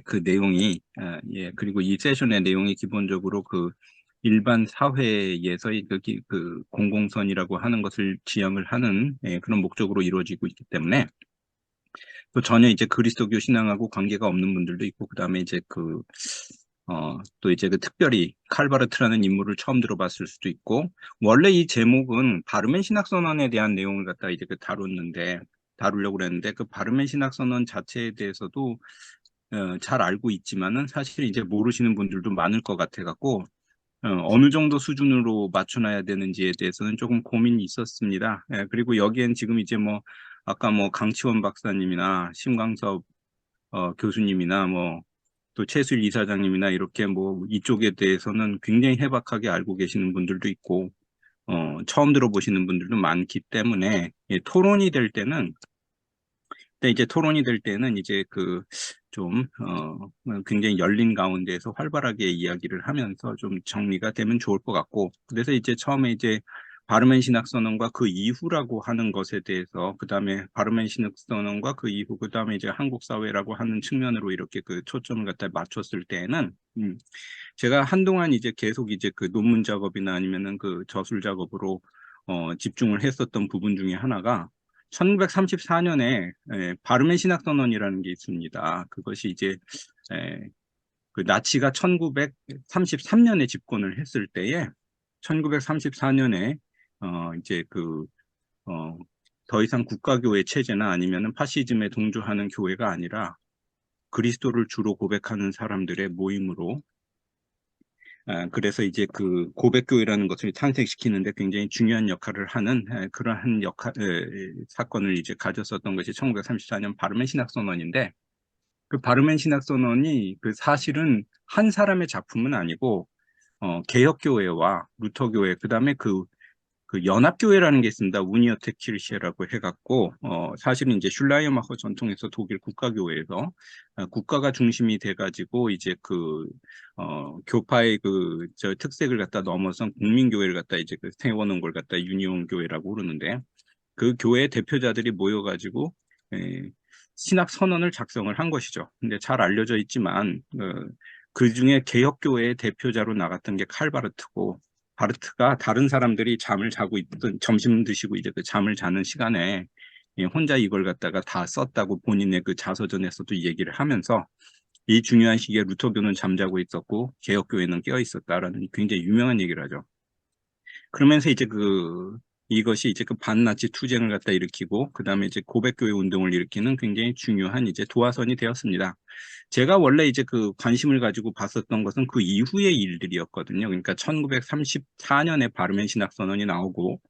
그 내용이, 그리고 이 세션의 내용이 기본적으로 그 일반 사회에서의 그 공공선이라고 하는 것을 지향을 하는 그런 목적으로 이루어지고 있기 때문에 또 전혀 이제 그리스도교 신앙하고 관계가 없는 분들도 있고, 그 다음에 이제 또 이제 그 특별히 칼바르트라는 인물을 처음 들어봤을 수도 있고, 원래 이 제목은 바르멘 신학선언에 대한 내용을 갖다 이제 다루려고 그랬는데, 그 바르멘 신학선언 자체에 대해서도 잘 알고 있지만은 사실 이제 모르시는 분들도 많을 것 같아갖고, 어느 정도 수준으로 맞춰놔야 되는지에 대해서는 조금 고민이 있었습니다. 그리고 여기엔 지금 이제 뭐, 아까 뭐 강치원 박사님이나 심광섭 교수님이나 뭐, 또 최수일 이사장님이나 이렇게 뭐 이쪽에 대해서는 굉장히 해박하게 알고 계시는 분들도 있고, 처음 들어보시는 분들도 많기 때문에, 토론이 될 때는 근데 이제 토론이 될 때는 이제 굉장히 열린 가운데에서 활발하게 이야기를 하면서 좀 정리가 되면 좋을 것 같고, 그래서 이제 처음에 이제 바르멘 신학선언과 그 이후라고 하는 것에 대해서, 그 다음에 바르멘 신학선언과 그 이후, 그 다음에 이제 한국 사회라고 하는 측면으로 이렇게 그 초점을 갖다 맞췄을 때에는, 제가 한동안 이제 계속 이제 그 논문 작업이나 아니면은 그 저술 작업으로 집중을 했었던 부분 중에 하나가 1934년에 바르멘 신학선언이라는 게 있습니다. 그것이 이제 그 나치가 1933년에 집권을 했을 때에 1934년에 이제 더 이상 국가교회 체제나 아니면은 파시즘에 동조하는 교회가 아니라 그리스도를 주로 고백하는 사람들의 모임으로, 그래서 이제 그 고백교회라는 것을 탄생시키는데 굉장히 중요한 역할을 하는 그러한 사건을 이제 가졌었던 것이 1934년 바르멘 신학선언인데, 그 바르멘 신학선언이 그 사실은 한 사람의 작품은 아니고 개혁교회와 루터교회, 그다음에 그 연합교회라는 게 있습니다. 우니어테 키르시에라고 해갖고, 사실은 이제 슐라이어마허 전통에서 독일 국가교회에서 국가가 중심이 돼가지고, 이제 교파의 특색을 갖다 넘어선 국민교회를 갖다 이제 세워놓은 걸 갖다 유니온교회라고 그러는데, 그 교회 대표자들이 모여가지고, 신학 선언을 작성을 한 것이죠. 근데 잘 알려져 있지만, 그 중에 개혁교회의 대표자로 나갔던 게 칼바르트고, 바르트가 다른 사람들이 잠을 자고 있던, 점심 드시고 이제 그 잠을 자는 시간에 혼자 이걸 갖다가 다 썼다고 본인의 그 자서전에서도 얘기를 하면서, 이 중요한 시기에 루터교는 잠자고 있었고 개혁교회는 깨어 있었다라는 굉장히 유명한 얘기를 하죠. 그러면서 이제 이것이 이제 그 반나치 투쟁을 갖다 일으키고, 그 다음에 이제 고백교회 운동을 일으키는 굉장히 중요한 이제 도화선이 되었습니다. 제가 원래 이제 그 관심을 가지고 봤었던 것은 그 이후의 일들이었거든요. 그러니까 1934년에 바르멘 신학선언이 나오고,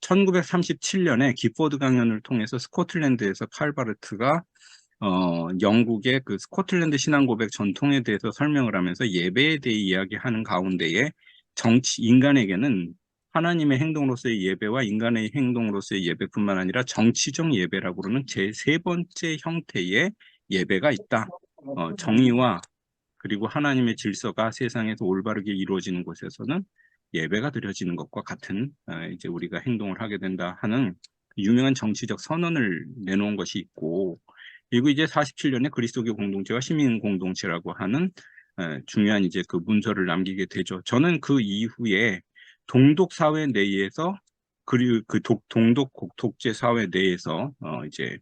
1937년에 기포드 강연을 통해서 스코틀랜드에서 칼바르트가 영국의 그 스코틀랜드 신앙 고백 전통에 대해서 설명을 하면서 예배에 대해 이야기하는 가운데에 인간에게는 하나님의 행동으로서의 예배와 인간의 행동으로서의 예배뿐만 아니라 정치적 예배라고 그러는 제3 번째 형태의 예배가 있다. 정의와 그리고 하나님의 질서가 세상에서 올바르게 이루어지는 곳에서는 예배가 드려지는 것과 같은 이제 우리가 행동을 하게 된다 하는 유명한 정치적 선언을 내놓은 것이 있고, 그리고 이제 47년에 그리스도교 공동체와 시민 공동체라고 하는 중요한 이제 그 문서를 남기게 되죠. 저는 그 이후에 동독 사회 내에서, 그리고 그 동독 독재 사회 내에서 이제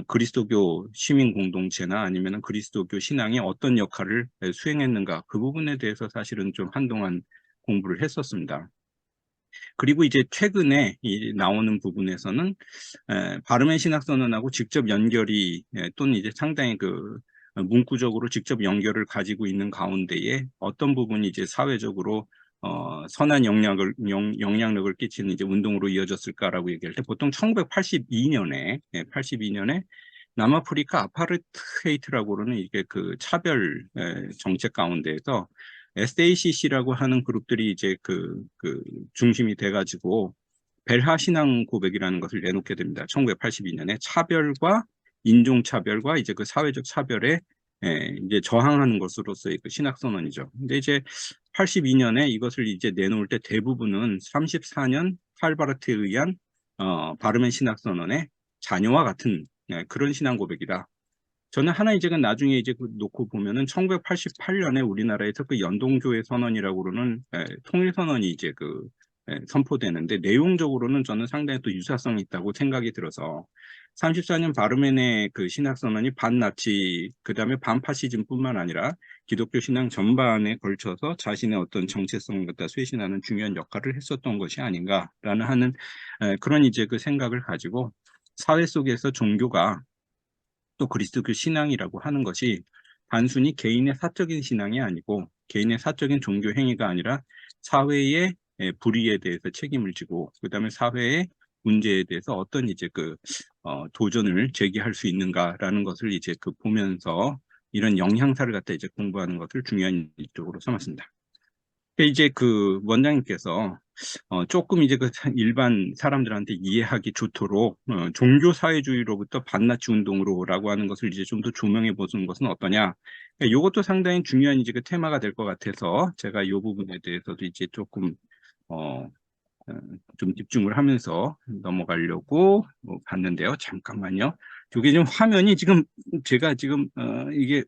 그리스도교 시민 공동체나 아니면 그리스도교 신앙이 어떤 역할을 수행했는가, 그 부분에 대해서 사실은 좀 한동안 공부를 했었습니다. 그리고 이제 최근에 나오는 부분에서는 바르멘 신학선언하고 직접 연결이, 또는 이제 상당히 문구적으로 직접 연결을 가지고 있는 가운데에 어떤 부분이 이제 사회적으로 선한 영향력을 끼치는 이제 운동으로 이어졌을까라고 얘기할 때, 보통 1982년에 남아프리카 아파르테이트라고 그러는 이게 그 차별 정책 가운데에서 SACC라고 하는 그룹들이 이제 중심이 돼가지고 벨하 신앙 고백이라는 것을 내놓게 됩니다. 1982년에 차별과 인종차별과 이제 그 사회적 차별에 이제 저항하는 것으로서의 그 신학선언이죠. 근데 이제 82년에 이것을 이제 내놓을 때 대부분은 34년 칼바르트에 의한 바르멘 신학선언의 자녀와 같은 그런 신앙 고백이다. 저는 하나 이제 그 나중에 이제 그 놓고 보면은 1988년에 우리나라에서 그 연동교회 선언이라고 그러는 통일선언이 이제 선포되는데 내용적으로는 저는 상당히 또 유사성이 있다고 생각이 들어서 34년 바르멘의 그 신학선언이 반나치 그다음에 반파시즘뿐만 아니라 기독교 신앙 전반에 걸쳐서 자신의 어떤 정체성을 갖다 쇄신하는 중요한 역할을 했었던 것이 아닌가라는 하는 그런 이제 그 생각을 가지고 사회 속에서 종교가 또 그리스도 신앙이라고 하는 것이 단순히 개인의 사적인 신앙이 아니고 개인의 사적인 종교 행위가 아니라 사회의 불의에 대해서 책임을 지고 그다음에 사회의 문제에 대해서 어떤 이제 도전을 제기할 수 있는가라는 것을 이제 보면서 이런 영향사를 갖다 이제 공부하는 것을 중요한 이쪽으로 삼았습니다. 이제 원장님께서 조금 이제 일반 사람들한테 이해하기 좋도록 종교사회주의로부터 반나치 운동으로라고 하는 것을 이제 좀 더 조명해 보는 것은 어떠냐. 이것도 상당히 중요한 이제 테마가 될 것 같아서 제가 이 부분에 대해서도 이제 조금 어, 좀 집중을 하면서 넘어가려고 봤는데요. 잠깐만요. 이게 좀 화면이 지금 제가 지금 이게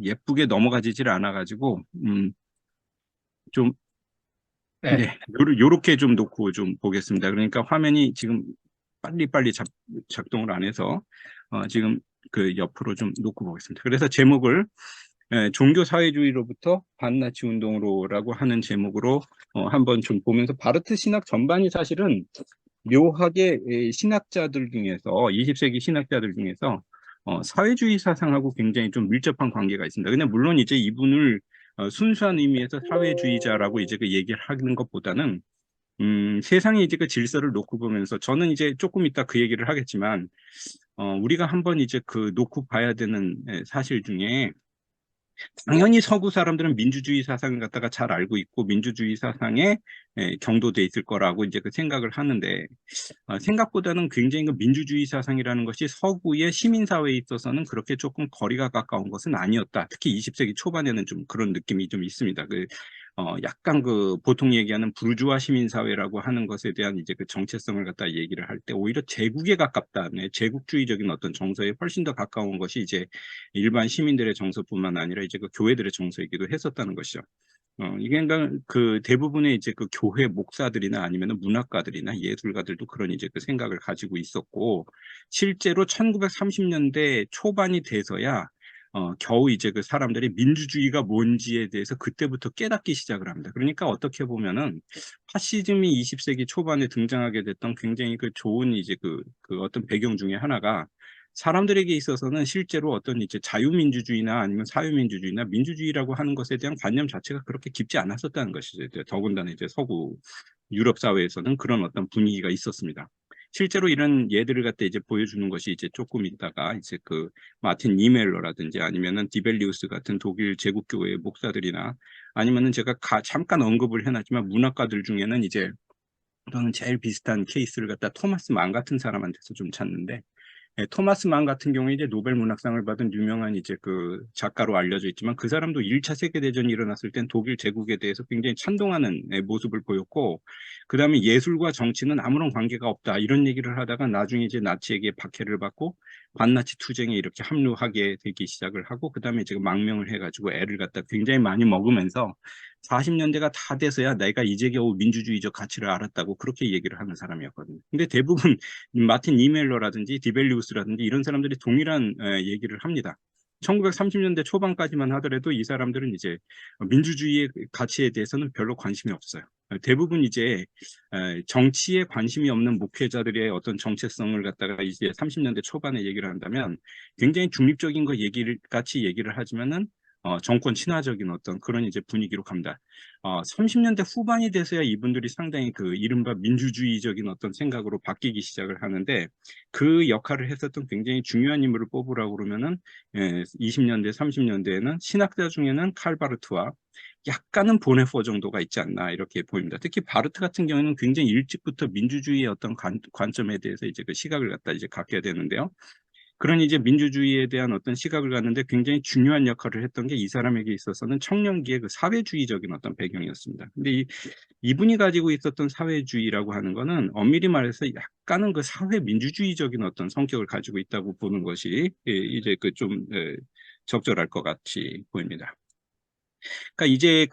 예쁘게 넘어가지질 않아가지고 좀 네. 네, 요렇게 좀 놓고 좀 보겠습니다. 그러니까 화면이 지금 빨리빨리 작동을 안 해서 지금 옆으로 좀 놓고 보겠습니다. 그래서 제목을 종교사회주의로부터 반나치 운동으로라고 하는 제목으로 한번 좀 보면서 바르트 신학 전반이 사실은 묘하게 신학자들 중에서 20세기 신학자들 중에서 사회주의 사상하고 굉장히 좀 밀접한 관계가 있습니다. 근데 물론 이제 이분을 순수한 의미에서 사회주의자라고 이제 얘기를 하는 것보다는 세상에 이제 질서를 놓고 보면서 저는 이제 조금 이따 그 얘기를 하겠지만 우리가 한번 이제 놓고 봐야 되는 사실 중에 당연히 서구 사람들은 민주주의 사상을 갖다가 잘 알고 있고 민주주의 사상에 경도돼 있을 거라고 이제 생각을 하는데 생각보다는 굉장히 민주주의 사상이라는 것이 서구의 시민사회에 있어서는 그렇게 조금 거리가 가까운 것은 아니었다. 특히 20세기 초반에는 좀 그런 느낌이 좀 있습니다. 약간 보통 얘기하는 부르주아 시민사회라고 하는 것에 대한 이제 정체성을 갖다 얘기를 할 때 오히려 제국에 가깝다. 네, 제국주의적인 어떤 정서에 훨씬 더 가까운 것이 이제 일반 시민들의 정서뿐만 아니라 이제 교회들의 정서이기도 했었다는 것이죠. 이게 그러니까 대부분의 이제 교회 목사들이나 아니면 문학가들이나 예술가들도 그런 이제 생각을 가지고 있었고 실제로 1930년대 초반이 돼서야 겨우 이제 사람들이 민주주의가 뭔지에 대해서 그때부터 깨닫기 시작을 합니다. 그러니까 어떻게 보면은 파시즘이 20세기 초반에 등장하게 됐던 굉장히 좋은 이제 어떤 배경 중에 하나가 사람들에게 있어서는 실제로 어떤 이제 자유민주주의나 아니면 사회민주주의나 민주주의라고 하는 것에 대한 관념 자체가 그렇게 깊지 않았었다는 것이죠. 더군다나 이제 서구 유럽 사회에서는 그런 어떤 분위기가 있었습니다. 실제로 이런 예들을 갖다 이제 보여주는 것이 이제 조금 있다가 이제 마틴 니멜러라든지 아니면은 디벨리우스 같은 독일 제국교회 목사들이나 아니면은 제가 잠깐 언급을 해놨지만 문학가들 중에는 이제 저는 제일 비슷한 케이스를 갖다 토마스 망 같은 사람한테서 좀 찾는데 토마스 망 같은 경우에 이제 노벨 문학상을 받은 유명한 이제 작가로 알려져 있지만 그 사람도 1차 세계대전이 일어났을 땐 독일 제국에 대해서 굉장히 찬동하는 모습을 보였고 그다음에 예술과 정치는 아무런 관계가 없다 이런 얘기를 하다가 나중에 이제 나치에게 박해를 받고 반나치 투쟁에 이렇게 합류하게 되기 시작을 하고 그다음에 지금 망명을 해가지고 애를 갖다 굉장히 많이 먹으면서 40년대가 다 돼서야 내가 이제 겨우 민주주의적 가치를 알았다고 그렇게 얘기를 하는 사람이었거든요. 근데 대부분 마틴 이멜러라든지 디벨리우스라든지 이런 사람들이 동일한 얘기를 합니다. 1930년대 초반까지만 하더라도 이 사람들은 이제 민주주의의 가치에 대해서는 별로 관심이 없어요. 대부분 이제 정치에 관심이 없는 목회자들의 어떤 정체성을 갖다가 이제 30년대 초반에 얘기를 한다면 굉장히 중립적인 거 같이 얘기를 하지만은 정권 친화적인 어떤 그런 이제 분위기로 갑니다. 30년대 후반이 돼서야 이분들이 상당히 이른바 민주주의적인 어떤 생각으로 바뀌기 시작을 하는데 그 역할을 했었던 굉장히 중요한 인물을 뽑으라고 그러면은 20년대, 30년대에는 신학자 중에는 칼 바르트와 약간은 보네포 정도가 있지 않나 이렇게 보입니다. 특히 바르트 같은 경우는 굉장히 일찍부터 민주주의의 어떤 관점에 대해서 이제 시각을 갖다 이제 갖게 되는데요. 그런 이제 민주주의에 대한 어떤 시각을 갖는데 굉장히 중요한 역할을 했던 게 이 사람에게 있어서는 청년기의 그 사회주의적인 어떤 배경이었습니다. 근데 이분이 가지고 있었던 사회주의라고 하는 거는 엄밀히 말해서 약간은 그 사회 민주주의적인 어떤 성격을 가지고 있다고 보는 것이 이제 그 좀 적절할 것 같이 보입니다. 그러니까 이제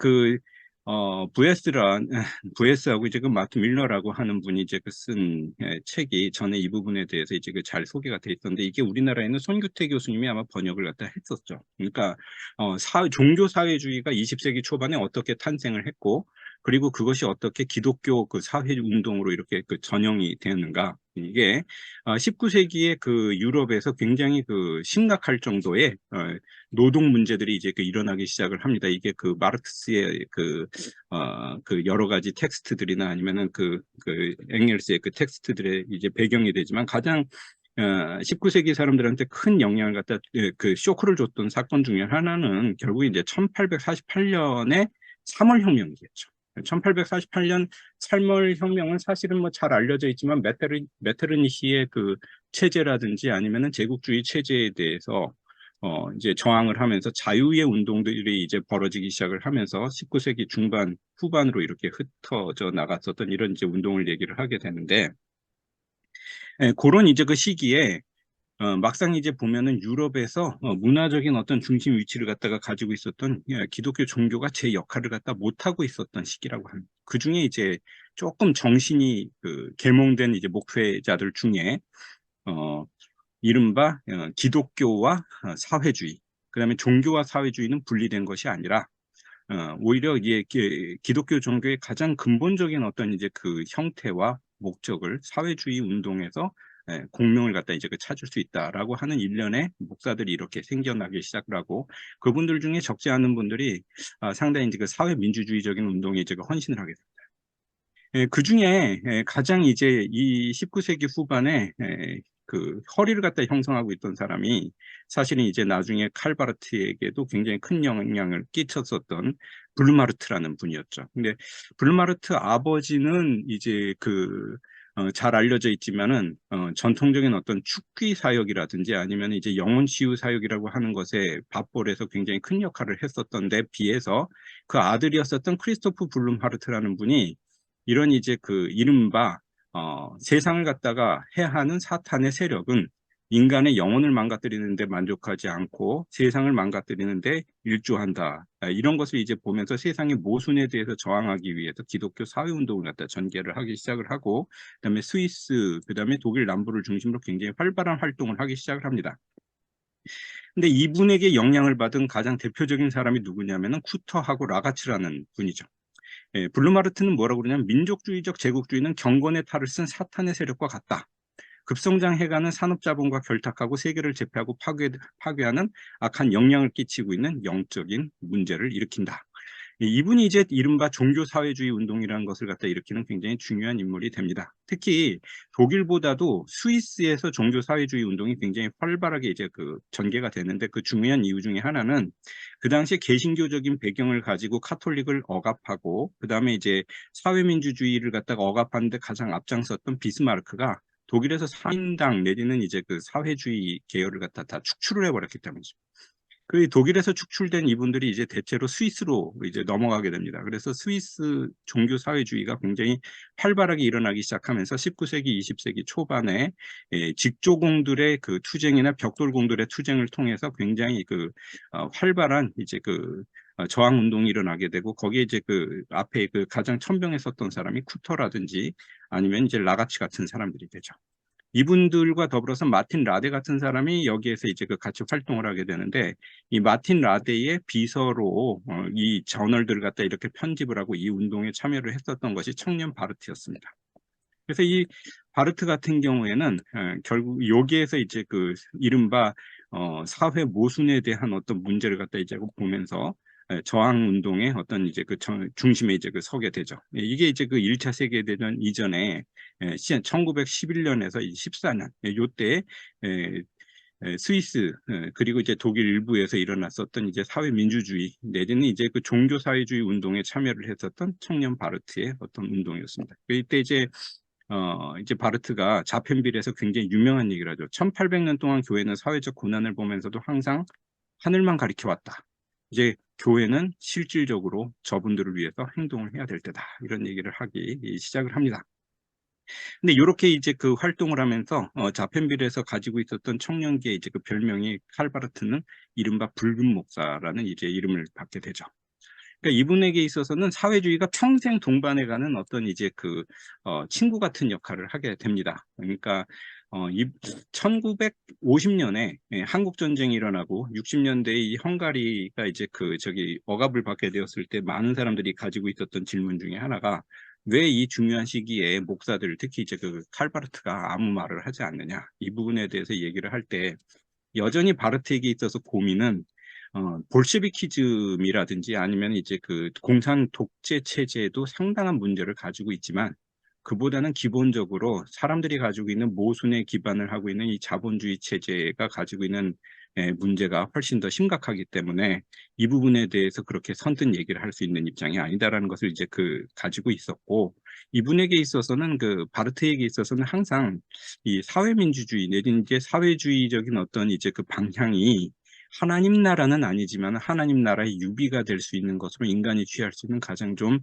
부에스란 부에스하고 이제 그 마트 밀러라고 하는 분이 이제 그 쓴 책이 전에 이 부분에 대해서 이제 그 잘 소개가 돼 있었는데, 이게 우리나라에는 손규태 교수님이 아마 번역을 갖다 했었죠. 그러니까 종교 사회주의가 20세기 초반에 어떻게 탄생을 했고, 그리고 그것이 어떻게 기독교 그 사회 운동으로 이렇게 그 전형이 되었는가. 이게 19세기의 그 유럽에서 굉장히 그 심각할 정도의 노동 문제들이 이제 그 일어나기 시작을 합니다. 이게 그 마르크스의 그 여러 가지 텍스트들이나 아니면은 그 엥겔스의 그 텍스트들의 이제 배경이 되지만, 가장 19세기 사람들한테 큰 영향을 갖다 그 쇼크를 줬던 사건 중에 하나는 결국 이제 1848년에 3월 혁명이겠죠. 1848년 3월 혁명은 사실은 뭐 잘 알려져 있지만, 메테르니히의 그 체제라든지 아니면은 제국주의 체제에 대해서 이제 저항을 하면서 자유의 운동들이 이제 벌어지기 시작을 하면서 19세기 중반 후반으로 이렇게 흩어져 나갔었던 이런 이제 운동을 얘기를 하게 되는데, 그런 이제 그 시기에 막상 이제 보면은 유럽에서 문화적인 어떤 중심 위치를 갖다가 가지고 있었던 기독교 종교가 제 역할을 갖다 못하고 있었던 시기라고 합니다. 그 중에 이제 조금 정신이 그 계몽된 이제 목회자들 중에 어, 이른바 기독교와 사회주의, 그다음에 종교와 사회주의는 분리된 것이 아니라 오히려 이게 기독교 종교의 가장 근본적인 어떤 이제 그 형태와 목적을 사회주의 운동에서 공명을 갖다 이제 그 찾을 수 있다라고 하는 일련의 목사들이 이렇게 생겨나기 시작을 하고, 그분들 중에 적지 않은 분들이 상당히 이제 그 사회 민주주의적인 운동에 이제 그 헌신을 하게 됩니다. 그 중에 가장 이제 이 19세기 후반에 그 허리를 갖다 형성하고 있던 사람이, 사실은 이제 나중에 칼바르트에게도 굉장히 큰 영향을 끼쳤었던 블루마르트라는 분이었죠. 근데 블루마르트 아버지는 이제 잘 알려져 있지만은 전통적인 어떤 축귀 사역이라든지 아니면 이제 영혼 치유 사역이라고 하는 것에 밥벌에서 굉장히 큰 역할을 했었던 데 비해서, 그 아들이었었던 크리스토프 블룸하르트라는 분이 이런 이제 그 이른바 세상을 갖다가 해하는 사탄의 세력은 인간의 영혼을 망가뜨리는 데 만족하지 않고 세상을 망가뜨리는 데 일조한다. 이런 것을 이제 보면서 세상의 모순에 대해서 저항하기 위해서 기독교 사회운동을 갖다 전개를 하기 시작을 하고, 그다음에 스위스, 그다음에 독일 남부를 중심으로 굉장히 활발한 활동을 하기 시작을 합니다. 근데 이분에게 영향을 받은 가장 대표적인 사람이 누구냐면은 쿠터하고 라가츠라는 분이죠. 블루마르트는 뭐라고 그러냐면, 민족주의적 제국주의는 경건의 탈을 쓴 사탄의 세력과 같다. 급성장해가는 산업자본과 결탁하고 세계를 제패하고 파괴하는 악한 영향을 끼치고 있는 영적인 문제를 일으킨다. 이분이 이제 이른바 종교사회주의 운동이라는 것을 갖다 일으키는 굉장히 중요한 인물이 됩니다. 특히 독일보다도 스위스에서 종교사회주의 운동이 굉장히 활발하게 이제 그 전개가 되는데, 그 중요한 이유 중에 하나는 그 당시에 개신교적인 배경을 가지고 카톨릭을 억압하고, 그 다음에 이제 사회민주주의를 갖다가 억압하는데 가장 앞장섰던 비스마르크가 독일에서 3인당 내지는 이제 그 사회주의 계열을 갖다 다 축출을 해버렸기 때문이죠. 그 독일에서 축출된 이분들이 이제 대체로 스위스로 이제 넘어가게 됩니다. 그래서 스위스 종교 사회주의가 굉장히 활발하게 일어나기 시작하면서 19세기, 20세기 초반에 직조공들의 그 투쟁이나 벽돌공들의 투쟁을 통해서 굉장히 활발한 이제 저항 운동이 일어나게 되고, 거기에 이제 그 앞에 그 가장 천병에 섰던 사람이 쿠터라든지 아니면 이제 라가치 같은 사람들이 되죠. 이분들과 더불어서 마틴 라데 같은 사람이 여기에서 이제 같이 활동을 하게 되는데, 이 마틴 라데의 비서로 이 저널들을 갖다 이렇게 편집을 하고 이 운동에 참여를 했었던 것이 청년 바르트였습니다. 그래서 이 바르트 같은 경우에는 결국 여기에서 이제 그 이른바 사회 모순에 대한 어떤 문제를 갖다 이제 보면서 저항 운동의 어떤 이제 중심에 이제 서게 되죠. 이게 이제 1차 세계대전 이전에 1911년에서 14년 요때 스위스 그리고 이제 독일 일부에서 일어났었던 이제 사회 민주주의 내지는 이제 종교 사회주의 운동에 참여를 했었던 청년 바르트의 어떤 운동이었습니다. 이때 이제 이제 바르트가 자편빌에서 굉장히 유명한 얘기를 하죠. 1800년 동안 교회는 사회적 고난을 보면서도 항상 하늘만 가리켜 왔다. 이제 교회는 실질적으로 저분들을 위해서 행동을 해야 될 때다. 이런 얘기를 하기 시작을 합니다. 근데 요렇게 이제 그 활동을 하면서 자펜빌에서 가지고 있었던 청년기의 이제 그 별명이 칼바르트는 이른바 붉은 목사라는 이제 이름을 받게 되죠. 그러니까 이분에게 있어서는 사회주의가 평생 동반해 가는 어떤 이제 그 친구 같은 역할을 하게 됩니다. 그러니까 이 1950년에 한국 전쟁이 일어나고 60년대에 이 헝가리가 이제 그 저기 억압을 받게 되었을 때 많은 사람들이 가지고 있었던 질문 중에 하나가 왜 이 중요한 시기에 목사들 특히 이제 그 칼바르트가 아무 말을 하지 않느냐. 이 부분에 대해서 얘기를 할 때 여전히 바르트에게 있어서 고민은 볼셰비키즘이라든지 아니면 이제 그 공산 독재 체제에도 상당한 문제를 가지고 있지만 그보다는 기본적으로 사람들이 가지고 있는 모순에 기반을 하고 있는 이 자본주의 체제가 가지고 있는 문제가 훨씬 더 심각하기 때문에 이 부분에 대해서 그렇게 선뜻 얘기를 할 수 있는 입장이 아니다라는 것을 이제 그 가지고 있었고, 이분에게 있어서는 그 바르트에게 있어서는 항상 이 사회민주주의 내지는 이제 사회주의적인 어떤 이제 그 방향이 하나님 나라는 아니지만 하나님 나라의 유비가 될 수 있는 것으로 인간이 취할 수 있는 가장 좀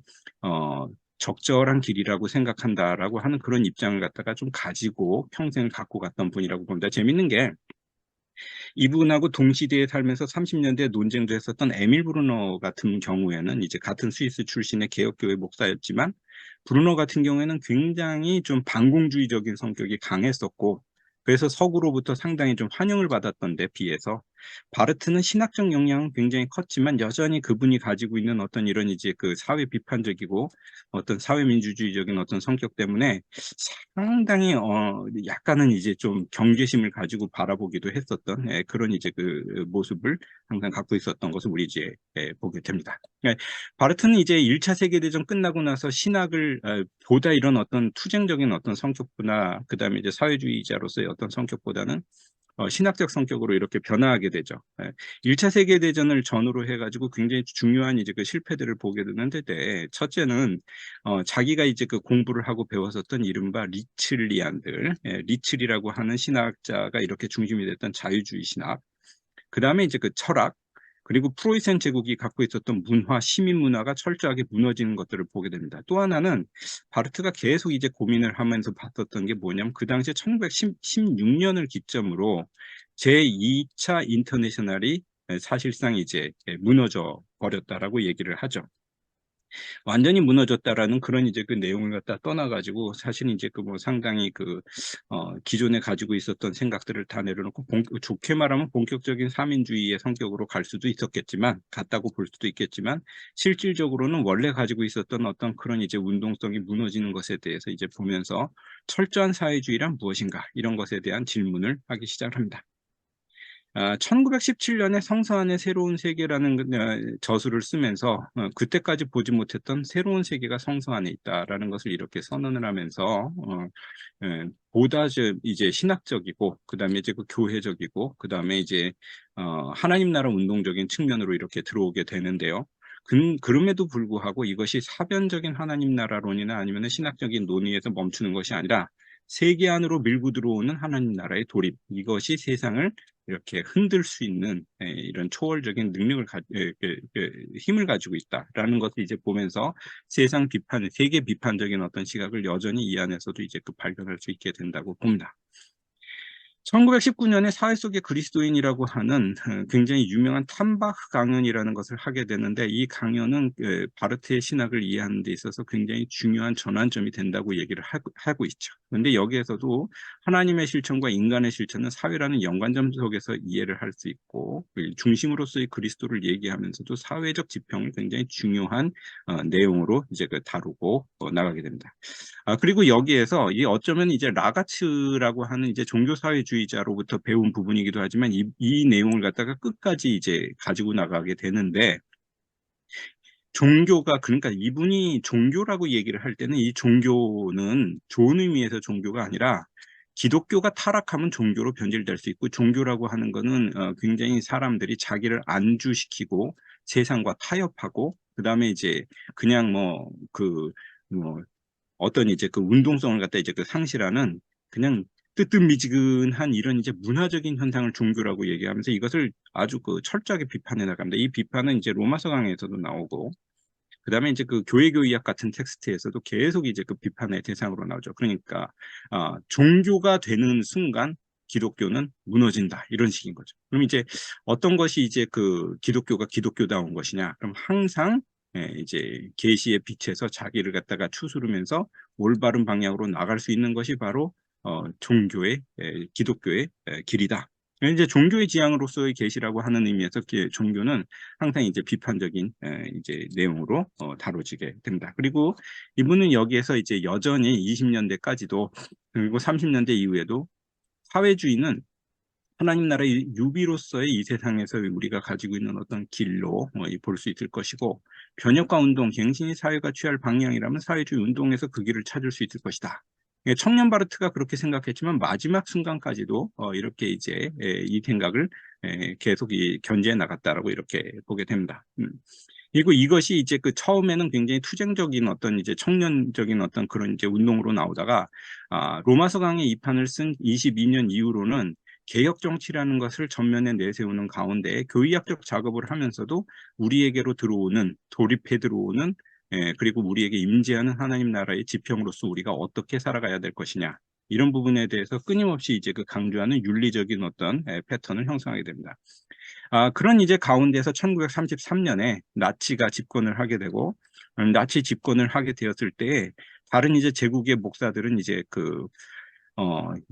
적절한 길이라고 생각한다라고 하는 그런 입장을 갖다가 좀 가지고 평생을 갖고 갔던 분이라고 봅니다. 재밌는 게 이분하고 동시대에 살면서 30년대에 논쟁도 했었던 에밀 브루너 같은 경우에는 이제 같은 스위스 출신의 개혁교회 목사였지만 브루너 같은 경우에는 굉장히 좀 반공주의적인 성격이 강했었고 그래서 서구로부터 상당히 좀 환영을 받았던 데 비해서 바르트는 신학적 영향은 굉장히 컸지만 여전히 그분이 가지고 있는 어떤 이런 이제 그 사회 비판적이고 어떤 사회민주주의적인 어떤 성격 때문에 상당히 약간은 이제 좀 경계심을 가지고 바라보기도 했었던 그런 이제 그 모습을 항상 갖고 있었던 것을 우리 이제 보게 됩니다. 바르트는 이제 1차 세계대전 끝나고 나서 신학을 보다 이런 어떤 투쟁적인 어떤 성격보다 그다음에 이제 사회주의자로서의 어떤 성격보다는 신학적 성격으로 이렇게 변화하게 되죠. 1차 세계대전을 전후로 해가지고 굉장히 중요한 이제 그 실패들을 보게 되는데, 첫째는 자기가 이제 그 공부를 하고 배웠었던 이른바 리츠리안들, 리츠리라고 하는 신학자가 이렇게 중심이 됐던 자유주의 신학, 그 다음에 이제 그 철학, 그리고 프로이센 제국이 갖고 있었던 문화, 시민 문화가 철저하게 무너지는 것들을 보게 됩니다. 또 하나는 바르트가 계속 이제 고민을 하면서 봤었던 게 뭐냐면 그 당시에 1916년을 기점으로 제2차 인터내셔널이 사실상 이제 무너져 버렸다라고 얘기를 하죠. 완전히 무너졌다라는 그런 이제 그 내용을 갖다 떠나가지고 사실은 이제 그 뭐 상당히 그 기존에 가지고 있었던 생각들을 다 내려놓고 좋게 말하면 본격적인 사민주의의 성격으로 갈 수도 있었겠지만 같다고 볼 수도 있겠지만 실질적으로는 원래 가지고 있었던 어떤 그런 이제 운동성이 무너지는 것에 대해서 이제 보면서 철저한 사회주의란 무엇인가 이런 것에 대한 질문을 하기 시작합니다. 1917년에 성서 안의 새로운 세계라는 저술을 쓰면서 그때까지 보지 못했던 새로운 세계가 성서 안에 있다라는 것을 이렇게 선언을 하면서 보다 이제 신학적이고 그다음에 이제 그 교회적이고 그다음에 이제 하나님 나라 운동적인 측면으로 이렇게 들어오게 되는데요. 그럼에도 불구하고 이것이 사변적인 하나님 나라론이나 아니면 신학적인 논의에서 멈추는 것이 아니라 세계 안으로 밀고 들어오는 하나님 나라의 도립, 이것이 세상을 이렇게 흔들 수 있는 이런 초월적인 능력을 힘을 가지고 있다라는 것을 이제 보면서 세상 비판, 세계 비판적인 어떤 시각을 여전히 이 안에서도 이제 그 발견할 수 있게 된다고 봅니다. 1919년에 사회 속의 그리스도인이라고 하는 굉장히 유명한 탐바흐 강연이라는 것을 하게 되는데, 이 강연은 바르트의 신학을 이해하는 데 있어서 굉장히 중요한 전환점이 된다고 얘기를 하고 있죠. 그런데 여기에서도 하나님의 실천과 인간의 실천은 사회라는 연관점 속에서 이해를 할 수 있고, 중심으로서의 그리스도를 얘기하면서도 사회적 지평을 굉장히 중요한 내용으로 이제 다루고 나가게 됩니다. 그리고 여기에서 이 어쩌면 이제 라가츠라고 하는 이제 종교사회주의자로부터 배운 부분이기도 하지만 이 내용을 갖다가 끝까지 이제 가지고 나가게 되는데, 종교가 그러니까 이분이 종교라고 얘기를 할 때는 이 종교는 좋은 의미에서 종교가 아니라 기독교가 타락하면 종교로 변질될 수 있고, 종교라고 하는 거는 굉장히 사람들이 자기를 안주시키고 세상과 타협하고 그다음에 이제 그냥 뭐 어떤 이제 그 운동성을 갖다 이제 그 상실하는 그냥 뜨뜻미지근한 이런 이제 문화적인 현상을 종교라고 얘기하면서 이것을 아주 그 철저하게 비판해 나갑니다. 이 비판은 이제 로마서 강해에서도 나오고, 그다음에 이제 그 교회교의학 같은 텍스트에서도 계속 이제 그 비판의 대상으로 나오죠. 그러니까 종교가 되는 순간 기독교는 무너진다, 이런 식인 거죠. 그럼 이제 어떤 것이 이제 그 기독교가 기독교다운 것이냐? 그럼 항상 이제 계시의 빛에서 자기를 갖다가 추스르면서 올바른 방향으로 나갈 수 있는 것이 바로 종교의 기독교의 길이다. 이제 종교의 지향으로서의 계시라고 하는 의미에서 종교는 항상 이제 비판적인 이제 내용으로 다뤄지게 됩니다. 그리고 이분은 여기에서 이제 여전히 20년대까지도 그리고 30년대 이후에도 사회주의는 하나님 나라의 유비로서의 이 세상에서 우리가 가지고 있는 어떤 길로 볼 수 있을 것이고, 변혁과 운동, 갱신이 사회가 취할 방향이라면 사회주의 운동에서 그 길을 찾을 수 있을 것이다. 청년 바르트가 그렇게 생각했지만 마지막 순간까지도 이렇게 이제 이 생각을 계속 견제해 나갔다라고 이렇게 보게 됩니다. 그리고 이것이 이제 그 처음에는 굉장히 투쟁적인 어떤 이제 청년적인 어떤 그런 이제 운동으로 나오다가 로마서 강의 2판을 쓴 22년 이후로는 개혁 정치라는 것을 전면에 내세우는 가운데 교의학적 작업을 하면서도 우리에게로 들어오는, 돌입해 들어오는, 그리고 우리에게 임재하는 하나님 나라의 지평으로서 우리가 어떻게 살아가야 될 것이냐, 이런 부분에 대해서 끊임없이 이제 그 강조하는 윤리적인 어떤 패턴을 형성하게 됩니다. 그런 이제 가운데서 1933년에 나치가 집권을 하게 되고, 나치 집권을 하게 되었을 때 다른 이제 제국의 목사들은 이제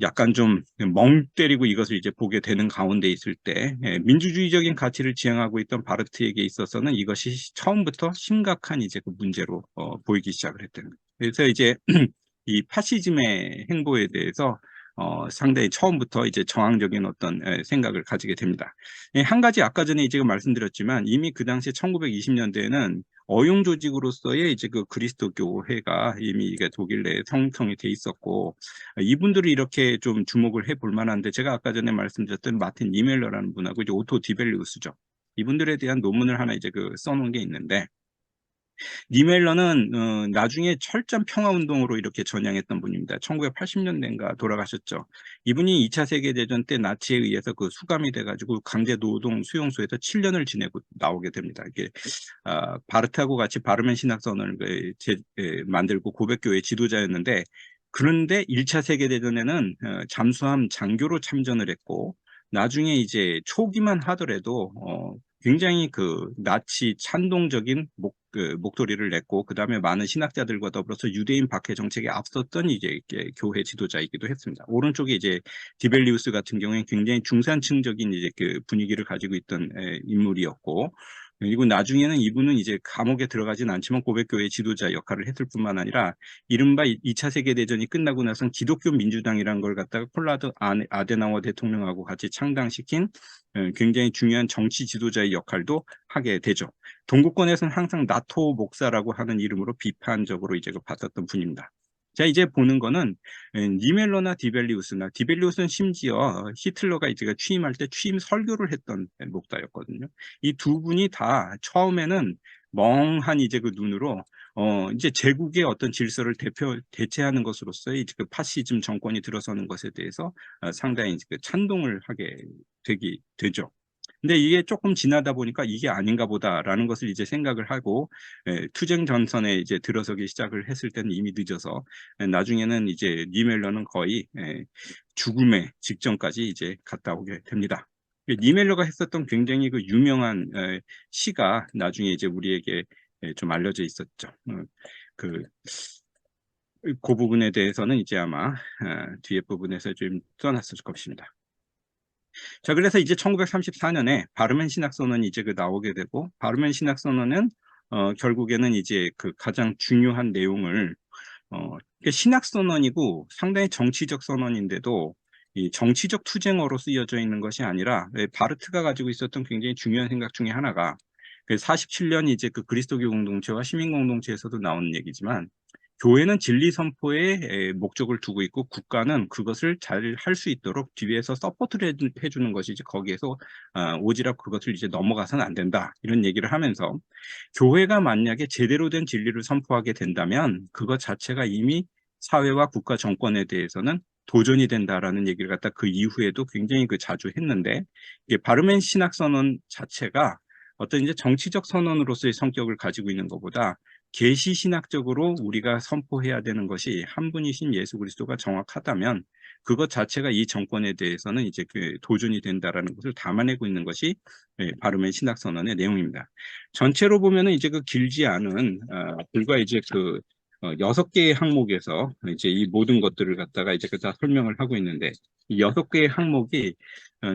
약간 좀 멍 때리고 이것을 이제 보게 되는 가운데 있을 때, 민주주의적인 가치를 지향하고 있던 바르트에게 있어서는 이것이 처음부터 심각한 이제 그 문제로 보이기 시작을 했던 거예요. 그래서 이제 이 파시즘의 행보에 대해서 상당히 처음부터 이제 저항적인 어떤 생각을 가지게 됩니다. 한 가지 아까 전에 이제 말씀드렸지만 이미 그 당시 1920년대에는 어용 조직으로서의 이제 그 그리스도 교회가 이미 이게 독일 내에 형성이 돼 있었고, 이분들을 이렇게 좀 주목을 해볼 만한데, 제가 아까 전에 말씀드렸던 마틴 니멜러라는 분하고 이제 오토 디벨리우스죠. 이분들에 대한 논문을 하나 이제 써놓은 게 있는데, 니멜러는 나중에 철전 평화운동으로 이렇게 전향했던 분입니다. 1980년대인가 돌아가셨죠. 이분이 2차 세계대전 때 나치에 의해서 그 수감이 돼가지고 강제 노동 수용소에서 7년을 지내고 나오게 됩니다. 이게 바르트하고 같이 바르멘 신학선언을 만들고 고백교회 지도자였는데, 그런데 1차 세계대전에는 잠수함 장교로 참전을 했고, 나중에 이제 초기만 하더라도 굉장히 그 나치 찬동적인 목소리를 냈고, 그 다음에 많은 신학자들과 더불어서 유대인 박해 정책에 앞섰던 이제 교회 지도자이기도 했습니다. 오른쪽에 이제 디벨리우스 같은 경우에 굉장히 중산층적인 이제 그 분위기를 가지고 있던 인물이었고, 그리고 나중에는 이분은 이제 감옥에 들어가진 않지만 고백교회 지도자 역할을 했을 뿐만 아니라 이른바 2차 세계대전이 끝나고 나선 기독교 민주당이라는 걸 갖다가 콘라드 아데나워 대통령하고 같이 창당시킨 굉장히 중요한 정치 지도자의 역할도 하게 되죠. 동구권에서는 항상 나토 목사라고 하는 이름으로 비판적으로 이제 봤었던 분입니다. 자, 이제 보는 거는 니멜러나 디벨리우스는 심지어 히틀러가 이제 취임할 때 취임 설교를 했던 목사였거든요. 이 두 분이 다 처음에는 멍한 이제 그 눈으로 이제 제국의 어떤 질서를 대체하는 것으로서의 이제 그 파시즘 정권이 들어서는 것에 대해서 상당히 이제 찬동을 하게 되죠. 근데 이게 조금 지나다 보니까 이게 아닌가 보다라는 것을 이제 생각을 하고 투쟁 전선에 이제 들어서기 시작을 했을 때는 이미 늦어서 나중에는 이제 니멜러는 거의 죽음의 직전까지 이제 갔다 오게 됩니다. 니멜러가 했었던 굉장히 그 유명한 시가 나중에 이제 우리에게 좀 알려져 있었죠. 그 부분에 대해서는 이제 아마 뒤에 부분에서 좀 써놨을 것입니다. 자, 그래서 이제 1934년에 바르멘 신학선언이 이제 나오게 되고, 바르멘 신학선언은 결국에는 이제 그 가장 중요한 내용을 신학선언이고 상당히 정치적 선언인데도 이 정치적 투쟁어로 쓰여져 있는 것이 아니라, 바르트가 가지고 있었던 굉장히 중요한 생각 중에 하나가 47년 이제 그 그리스도교 공동체와 시민 공동체에서도 나오는 얘기지만, 교회는 진리 선포에 목적을 두고 있고 국가는 그것을 잘 할 수 있도록 뒤에서 서포트를 해주는 것이지 거기에서 오지랖 그것을 이제 넘어가서는 안 된다 이런 얘기를 하면서 교회가 만약에 제대로 된 진리를 선포하게 된다면 그것 자체가 이미 사회와 국가 정권에 대해서는 도전이 된다라는 얘기를 갖다 그 이후에도 굉장히 자주 했는데 이게 바르멘 신학선언 자체가 어떤 이제 정치적 선언으로서의 성격을 가지고 있는 것보다 계시 신학적으로 우리가 선포해야 되는 것이 한 분이신 예수 그리스도가 정확하다면 그것 자체가 이 정권에 대해서는 이제 도전이 된다라는 것을 담아내고 있는 것이 바르멘 신학선언의 내용입니다. 전체로 보면은 이제 길지 않은 불과 이제 6개의 항목에서 이제 이 모든 것들을 갖다가 이제 다 설명을 하고 있는데 이 6개의 항목이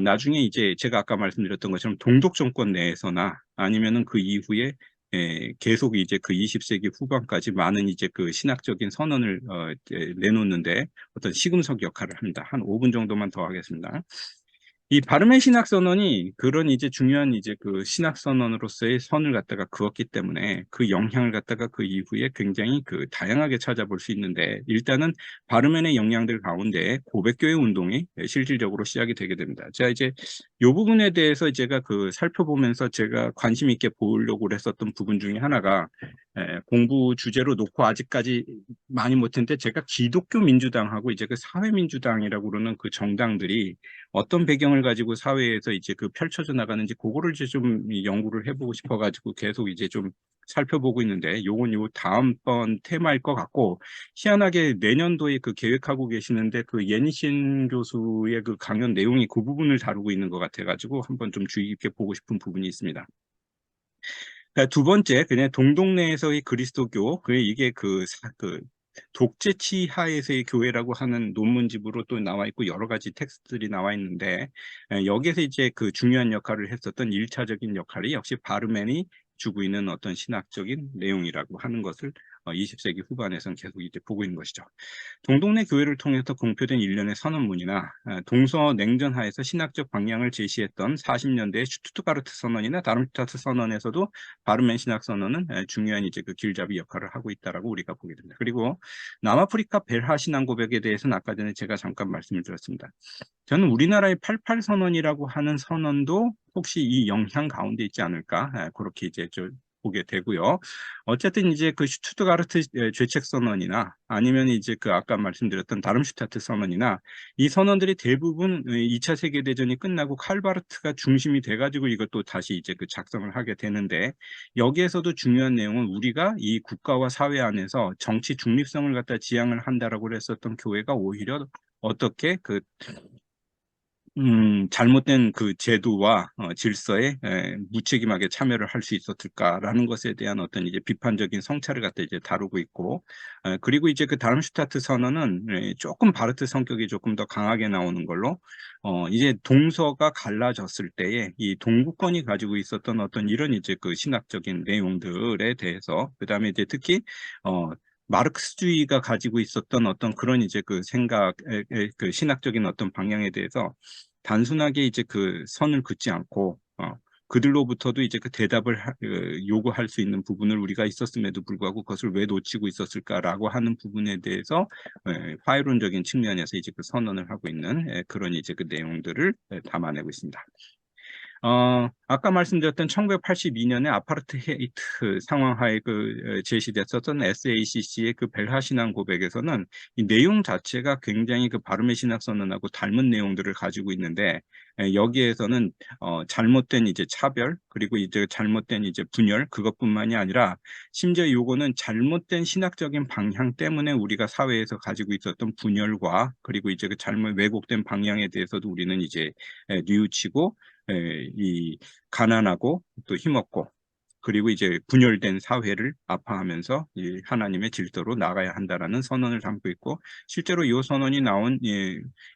나중에 이제 제가 아까 말씀드렸던 것처럼 동독 정권 내에서나 아니면은 그 이후에 계속 이제 20세기 후반까지 많은 이제 신학적인 선언을 내놓는데 어떤 시금석 역할을 합니다. 한 5분 정도만 더 하겠습니다. 이 바르멘 신학 선언이 그런 이제 중요한 이제 신학 선언으로서의 선을 갖다가 그었기 때문에 그 영향을 갖다가 그 이후에 굉장히 다양하게 찾아볼 수 있는데 일단은 바르멘의 영향들 가운데 고백교회 운동이 실질적으로 시작이 되게 됩니다. 자, 이제 이 부분에 대해서 제가 살펴보면서 제가 관심 있게 보려고 했었던 부분 중에 하나가 공부 주제로 놓고 아직까지 많이 못했는데 제가 기독교 민주당하고 이제 사회민주당이라고 그러는 그 정당들이 어떤 배경을 가지고 사회에서 이제 펼쳐져 나가는지 그거를 이제 좀 연구를 해보고 싶어가지고 계속 이제 좀 살펴보고 있는데 요건 요 다음번 테마일 것 같고 희한하게 내년도에 계획하고 계시는데 예니신 교수의 강연 내용이 그 부분을 다루고 있는 것 같아가지고 한번 좀 주의 깊게 보고 싶은 부분이 있습니다. 두 번째, 그냥 동독내에서의 그리스도교, 이게 독재치 하에서의 교회라고 하는 논문집으로 또 나와 있고 여러 가지 텍스트들이 나와 있는데 여기에서 이제 중요한 역할을 했었던 1차적인 역할이 역시 바르멘이 주고 있는 어떤 신학적인 내용이라고 하는 것을 20세기 후반에서는 계속 이제 보고 있는 것이죠. 동독내 교회를 통해서 공표된 일련의 선언문이나 동서냉전 하에서 신학적 방향을 제시했던 40년대의 슈투트가르트 선언이나 다름슈타트 선언에서도 바르멘 신학 선언은 중요한 이제 길잡이 역할을 하고 있다라고 우리가 보게 됩니다. 그리고 남아프리카 벨하 신앙 고백에 대해서는 아까 전에 제가 잠깐 말씀을 드렸습니다. 저는 우리나라의 88 선언이라고 하는 선언도 혹시 이 영향 가운데 있지 않을까 그렇게 이제 좀 보게 되고요. 어쨌든 이제 슈투트가르트 죄책 선언이나 아니면 이제 아까 말씀드렸던 다름슈타트 선언이나 이 선언들이 대부분 2차 세계대전이 끝나고 칼바르트가 중심이 돼가지고 이것도 다시 이제 작성을 하게 되는데 여기에서도 중요한 내용은 우리가 이 국가와 사회 안에서 정치 중립성을 갖다 지향을 한다라고 했었던 교회가 오히려 어떻게 잘못된 제도와 질서에 무책임하게 참여를 할 수 있었을까라는 것에 대한 어떤 이제 비판적인 성찰을 갖다 이제 다루고 있고, 그리고 이제 다름슈타트 선언은 조금 바르트 성격이 조금 더 강하게 나오는 걸로, 이제 동서가 갈라졌을 때에 이 동구권이 가지고 있었던 어떤 이런 이제 신학적인 내용들에 대해서, 그 다음에 이제 특히, 마르크스주의가 가지고 있었던 어떤 그런 이제 생각, 신학적인 어떤 방향에 대해서 단순하게 이제 선을 긋지 않고, 그들로부터도 이제 대답을 요구할 수 있는 부분을 우리가 있었음에도 불구하고 그것을 왜 놓치고 있었을까라고 하는 부분에 대해서 화해론적인 측면에서 이제 선언을 하고 있는 그런 이제 내용들을 담아내고 있습니다. 아까 말씀드렸던 1982년에 아파르트헤이트 상황하에 제시됐었던 SACC의 벨하 신앙 고백에서는 이 내용 자체가 굉장히 바르멘 신학 선언하고 닮은 내용들을 가지고 있는데 여기에서는 잘못된 이제 차별 그리고 이제 잘못된 이제 분열 그것뿐만이 아니라 심지어 요거는 잘못된 신학적인 방향 때문에 우리가 사회에서 가지고 있었던 분열과 그리고 이제 잘못 왜곡된 방향에 대해서도 우리는 이제 뉘우치고 이 가난하고 또 힘없고 그리고 이제 분열된 사회를 아파하면서 이 하나님의 질서로 나가야 한다라는 선언을 담고 있고 실제로 이 선언이 나온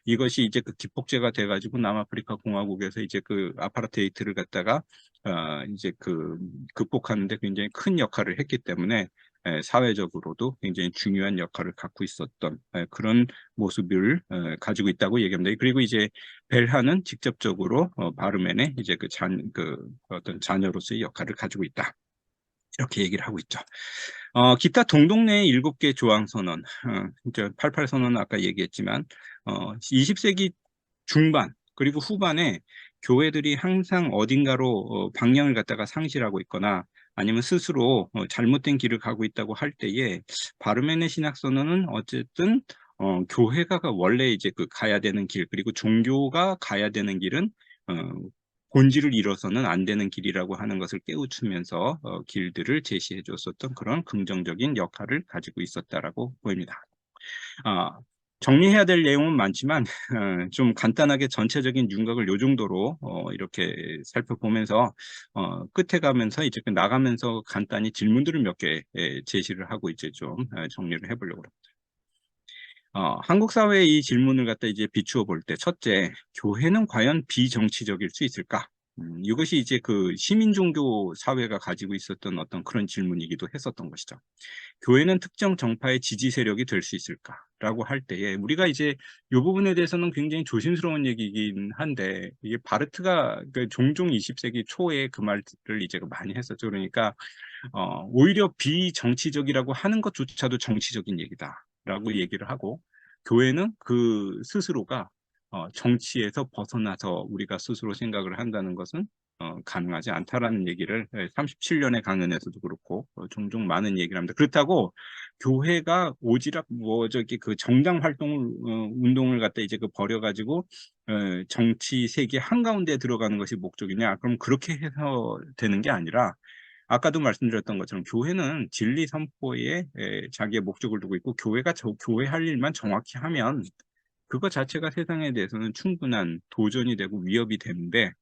이것이 이제 기폭제가 돼가지고 남아프리카 공화국에서 이제 아파르테이트를 갖다가 이제 극복하는데 굉장히 큰 역할을 했기 때문에 사회적으로도 굉장히 중요한 역할을 갖고 있었던 그런 모습을 가지고 있다고 얘기합니다. 그리고 이제 벨하는 직접적으로 바르멘의 이제 어떤 자녀로서의 역할을 가지고 있다. 이렇게 얘기를 하고 있죠. 기타 동독내의 7개 조항선언, 이제 88선언은 아까 얘기했지만, 20세기 중반, 그리고 후반에 교회들이 항상 어딘가로 방향을 갖다가 상실하고 있거나 아니면 스스로 잘못된 길을 가고 있다고 할 때에 바르멘의 신학선언은 어쨌든 교회가 원래 이제 그 가야 되는 길, 그리고 종교가 가야 되는 길은 어, 본질을 잃어서는 안 되는 길이라고 하는 것을 깨우치면서 길들을 제시해 줬었던 그런 긍정적인 역할을 가지고 있었다라고 보입니다. 아, 정리해야 될 내용은 많지만 좀 간단하게 전체적인 윤곽을 요 정도로 이렇게 살펴보면서 끝에 가면서 이제 나가면서 간단히 질문들을 몇 개 제시를 하고 이제 좀 정리를 해보려고 합니다. 한국 사회의 이 질문을 갖다 이제 비추어 볼 때, 첫째, 교회는 과연 비정치적일 수 있을까? 이것이 이제 그 시민 종교 사회가 가지고 있었던 어떤 그런 질문이기도 했었던 것이죠. 교회는 특정 정파의 지지 세력이 될 수 있을까라고 할 때에 우리가 이제 이 부분에 대해서는 굉장히 조심스러운 얘기이긴 한데, 이게 바르트가 그 종종 20세기 초에 그 말을 이제 많이 했었죠. 그러니까 오히려 비정치적이라고 하는 것조차도 정치적인 얘기다라고 얘기를 하고, 교회는 그 스스로가 정치에서 벗어나서 우리가 스스로 생각을 한다는 것은 가능하지 않다라는 얘기를 37년의 강연에서도 그렇고 종종 많은 얘기를 합니다. 그렇다고 교회가 오지랖 뭐 저기 그 정당 활동을 운동을 갖다 이제 그 벌여가지고 정치 세계 한가운데 들어가는 것이 목적이냐? 그럼 그렇게 해서 되는 게 아니라, 아까도 말씀드렸던 것처럼 교회는 진리 선포에 자기의 목적을 두고 있고, 교회가 교회 할 일만 정확히 하면 그것 자체가 세상에 대해서는 충분한 도전이 되고 위협이 되는데,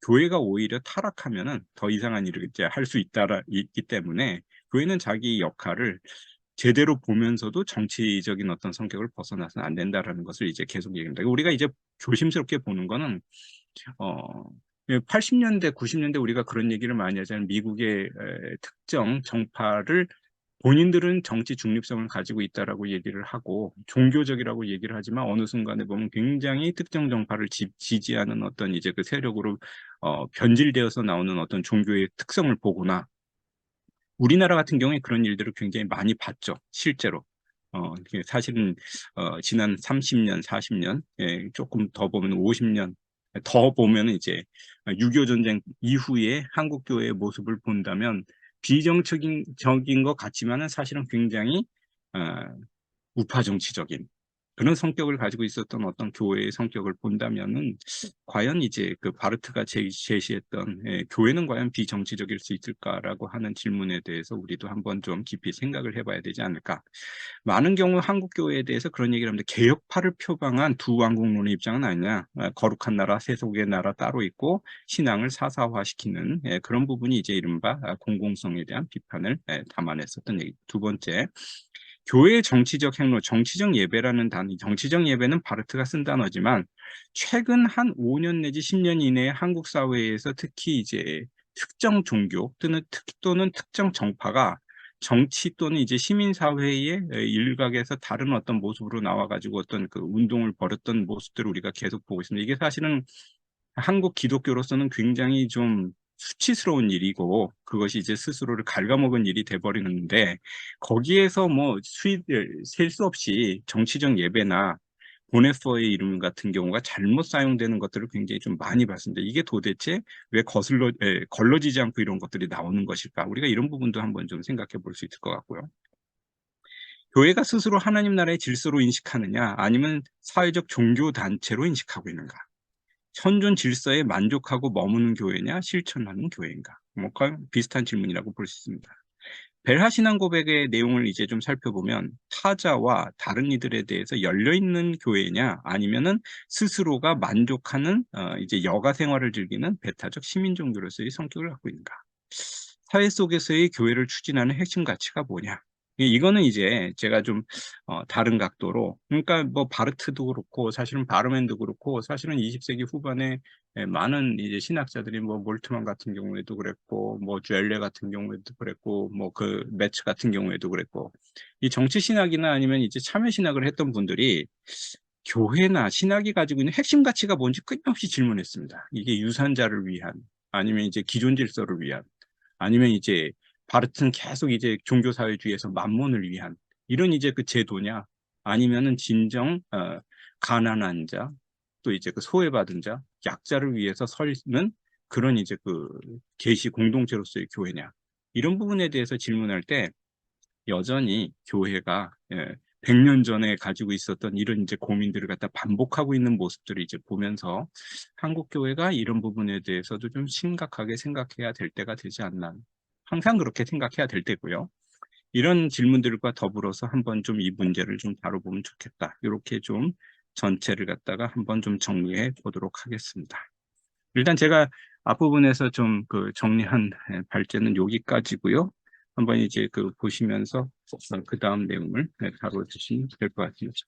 교회가 오히려 타락하면은 더 이상한 일을 이제 할 수 있기 때문에 교회는 자기 역할을 제대로 보면서도 정치적인 어떤 성격을 벗어나서는 안 된다라는 것을 이제 계속 얘기합니다. 우리가 이제 조심스럽게 보는 거는 80년대, 90년대 우리가 그런 얘기를 많이 하잖아요. 미국의 특정 정파를 본인들은 정치 중립성을 가지고 있다라고 얘기를 하고 종교적이라고 얘기를 하지만 어느 순간에 보면 굉장히 특정 정파를 지지하는 어떤 이제 그 세력으로 변질되어서 나오는 어떤 종교의 특성을 보거나, 우리나라 같은 경우에 그런 일들을 굉장히 많이 봤죠, 실제로. 사실은 지난 30년, 40년, 조금 더 보면 50년, 더 보면 이제 6.25 전쟁 이후에 한국 교회의 모습을 본다면 비정적인 것 같지만은 사실은 굉장히 어, 우파 정치적인 그런 성격을 가지고 있었던 어떤 교회의 성격을 본다면은, 과연 이제 그 바르트가 제시했던 교회는 과연 비정치적일 수 있을까라고 하는 질문에 대해서 우리도 한번 좀 깊이 생각을 해봐야 되지 않을까. 많은 경우 한국 교회에 대해서 그런 얘기를 하는데, 개혁파를 표방한 두 왕국론의 입장은 아니냐. 거룩한 나라, 세속의 나라 따로 있고 신앙을 사사화시키는 그런 부분이 이제 이른바 공공성에 대한 비판을 담아냈었던 얘기. 두 번째, 교회의 정치적 행로, 정치적 예배라는 단어, 정치적 예배는 바르트가 쓴 단어지만 최근 한 5년 내지 10년 이내에 한국 사회에서 특히 이제 특정 종교 또는 특정 정파가 정치 또는 이제 시민 사회의 일각에서 다른 어떤 모습으로 나와가지고 어떤 그 운동을 벌였던 모습들을 우리가 계속 보고 있습니다. 이게 사실은 한국 기독교로서는 굉장히 좀 수치스러운 일이고, 그것이 이제 스스로를 갉아먹은 일이 돼버리는데, 거기에서 뭐 수익을 셀 수 없이 정치적 예배나 보네퍼의 이름 같은 경우가 잘못 사용되는 것들을 굉장히 좀 많이 봤습니다. 이게 도대체 왜 걸러지지 않고 이런 것들이 나오는 것일까? 우리가 이런 부분도 한번 좀 생각해 볼 수 있을 것 같고요. 교회가 스스로 하나님 나라의 질서로 인식하느냐, 아니면 사회적 종교 단체로 인식하고 있는가? 현존 질서에 만족하고 머무는 교회냐, 실천하는 교회인가? 뭐 거의 비슷한 질문이라고 볼 수 있습니다. 벨하 신앙 고백의 내용을 이제 좀 살펴보면, 타자와 다른 이들에 대해서 열려 있는 교회냐, 아니면은 스스로가 만족하는 이제 여가 생활을 즐기는 배타적 시민 종교로서의 성격을 갖고 있는가? 사회 속에서의 교회를 추진하는 핵심 가치가 뭐냐? 이거는 이제 제가 좀 다른 각도로, 그러니까 뭐 바르트도 그렇고 사실은 바르멘도 그렇고 사실은 20세기 후반에 많은 이제 신학자들이 뭐 몰트만 같은 경우에도 그랬고 뭐 쥘레 같은 경우에도 그랬고 뭐 그 매츠 같은 경우에도 그랬고, 이 정치 신학이나 아니면 이제 참여 신학을 했던 분들이 교회나 신학이 가지고 있는 핵심 가치가 뭔지 끊임없이 질문했습니다. 이게 유산자를 위한, 아니면 이제 기존 질서를 위한, 아니면 이제 바르트는 계속 이제 종교사회주의에서 만몬을 위한 이런 이제 그 제도냐, 아니면은 진정 가난한 자, 또 이제 그 소외받은 자, 약자를 위해서 서는 그런 이제 그 계시 공동체로서의 교회냐, 이런 부분에 대해서 질문할 때 여전히 교회가 100년 전에 가지고 있었던 이런 이제 고민들을 갖다 반복하고 있는 모습들을 이제 보면서 한국 교회가 이런 부분에 대해서도 좀 심각하게 생각해야 될 때가 되지 않나. 항상 그렇게 생각해야 될 때고요. 이런 질문들과 더불어서 한번 좀 이 문제를 좀 다뤄보면 좋겠다. 이렇게 좀 전체를 갖다가 한번 좀 정리해 보도록 하겠습니다. 일단 제가 앞부분에서 좀 그 정리한 발제는 여기까지고요. 한번 이제 그 보시면서 그 다음 내용을 다뤄주시면 될 것 같습니다.